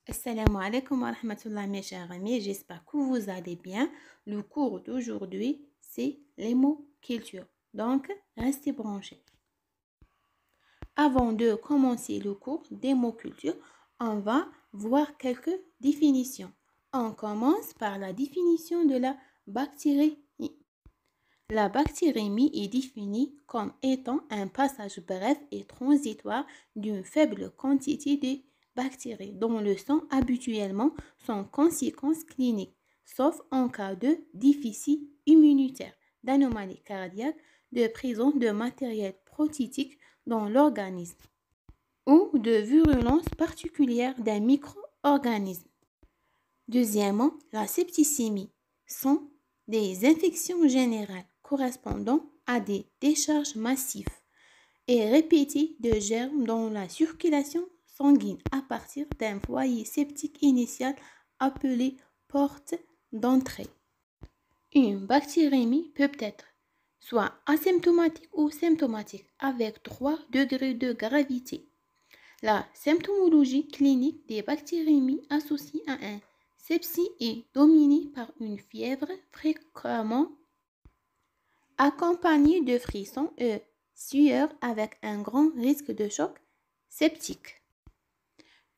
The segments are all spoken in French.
Assalamu alaikum wa rahmatullah mes chers amis, j'espère que vous allez bien. Le cours d'aujourd'hui, c'est les mots culture. Donc, restez branchés. Avant de commencer le cours des mots culture, on va voir quelques définitions. On commence par la définition de la bactérie. La bactérémie est définie comme étant un passage bref et transitoire d'une faible quantité de bactéries dont le sang habituellement sans conséquences cliniques, sauf en cas de déficit immunitaire, d'anomalies cardiaques, de présence de matériel protétique dans l'organisme ou de virulence particulière d'un micro-organisme. Deuxièmement, la septicémie sont des infections générales correspondant à des décharges massives et répétées de germes dans la circulation sanguine à partir d'un foyer septique initial appelé porte d'entrée. Une bactérémie peut être soit asymptomatique ou symptomatique avec 3 degrés de gravité. La symptomologie clinique des bactérémies associées à un sepsis est dominée par une fièvre fréquemment accompagnée de frissons et sueur avec un grand risque de choc septique.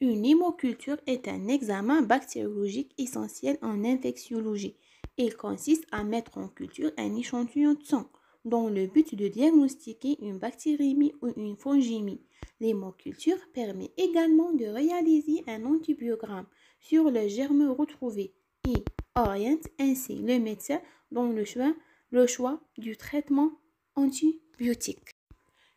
Une hémoculture est un examen bactériologique essentiel en infectiologie. Il consiste à mettre en culture un échantillon de sang dans le but de diagnostiquer une bactérémie ou une fongiémie. L'hémoculture permet également de réaliser un antibiogramme sur le germe retrouvé et oriente ainsi le médecin dans le choix du traitement antibiotique.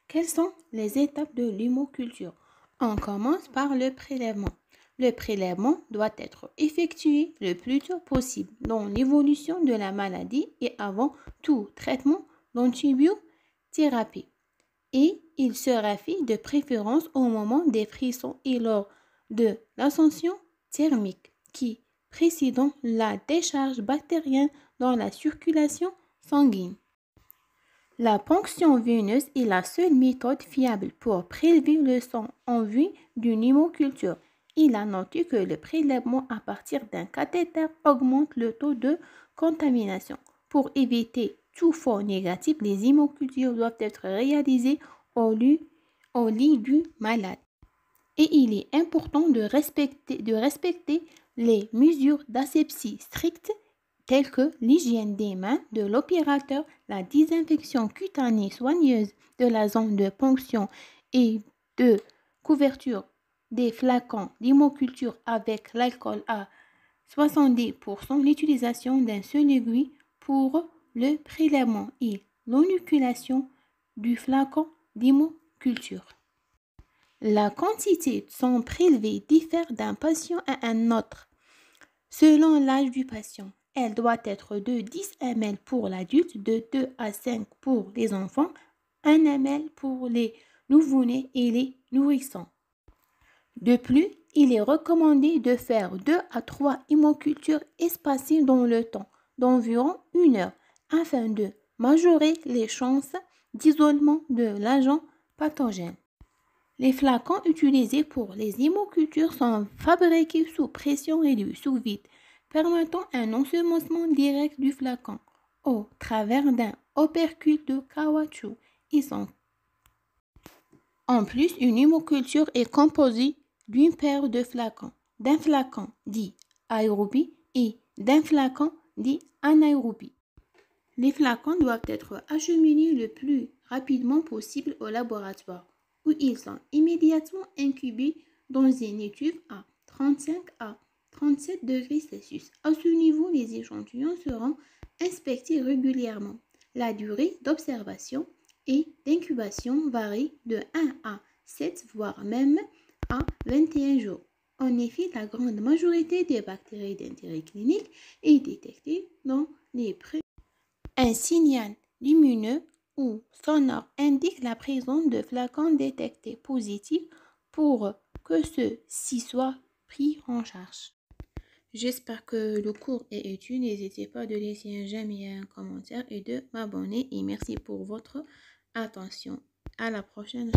Quelles sont les étapes de l'hémoculture? On commence par le prélèvement. Le prélèvement doit être effectué le plus tôt possible dans l'évolution de la maladie et avant tout traitement d'antibiothérapie. Et il sera fait de préférence au moment des frissons et lors de l'ascension thermique qui précédant la décharge bactérienne dans la circulation sanguine. La ponction veineuse est la seule méthode fiable pour prélever le sang en vue d'une hémoculture. Il a noté que le prélèvement à partir d'un cathéter augmente le taux de contamination. Pour éviter tout faux négatif, les hémocultures doivent être réalisées au lit du malade. Et il est important de respecter les mesures d'asepsie strictes telles que l'hygiène des mains de l'opérateur, la désinfection cutanée soigneuse de la zone de ponction et de couverture des flacons d'hémoculture avec l'alcool à 70%, l'utilisation d'un seul aiguille pour le prélèvement et l'inoculation du flacon d'hémoculture. La quantité de sang prélevé diffère d'un patient à un autre selon l'âge du patient. Elle doit être de 10 ml pour l'adulte, de 2 à 5 pour les enfants, 1 ml pour les nouveau-nés et les nourrissons. De plus, il est recommandé de faire 2 à 3 hémocultures espacées dans le temps d'environ 1 heure afin de majorer les chances d'isolement de l'agent pathogène. Les flacons utilisés pour les hémocultures sont fabriqués sous pression réduite sous vide, permettant un ensemencement direct du flacon au travers d'un opercule de caoutchouc. En plus, une hémoculture est composée d'une paire de flacons, d'un flacon dit aérobie et d'un flacon dit anaérobie. Les flacons doivent être acheminés le plus rapidement possible au laboratoire, où ils sont immédiatement incubés dans une étuve à 35 à 37 degrés Celsius. À ce niveau, les échantillons seront inspectés régulièrement. La durée d'observation et d'incubation varie de 1 à 7, voire même à 21 jours. En effet, la grande majorité des bactéries d'intérêt clinique est détectée dans les pré. Un signal lumineux ou sonore indique la présence de flacons détectés positifs pour que ceux-ci soient pris en charge. J'espère que le cours est utile. N'hésitez pas de laisser un j'aime et un commentaire et de m'abonner. Et merci pour votre attention. À la prochaine.